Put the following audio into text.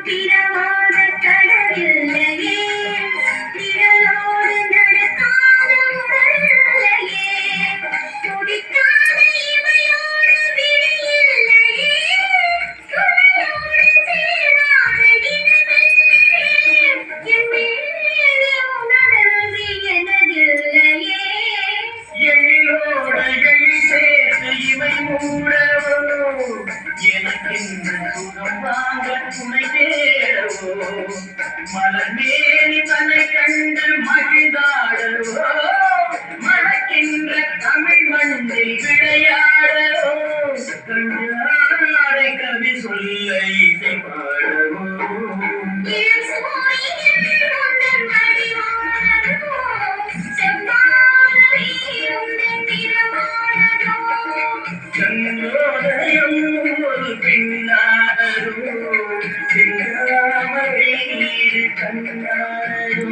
பிறவாத கடவில்லையே நிழலோடு நடக்காத உடல்லையே துடிக்காத இமையோடு விழியில்லையே துணையோடு சேராத இனமில்லையே என் மேலே உணர்வு எனதில்லையே எழிலோடு எழி சேர்த்து இவை மூடவோ எனக்கென்று சுகம் வாங்க துணை தேடவோ மலர்மேனி தன்னை கண்டு மகிழ்ந்தாடவோ மணக்கின்ற தமிழ் மண்ணில் விளையாடவோ கண்ணாரை கவி சொல்ல இசை பாடவோ இளம் சூரியன் உந்தன் வடிவானதோ செவ்வாழை உந்தன் நிறமானதோ சந்தோதயம் ஒரு பெண்ணாரோ செங்காமரை கண்ணாரோ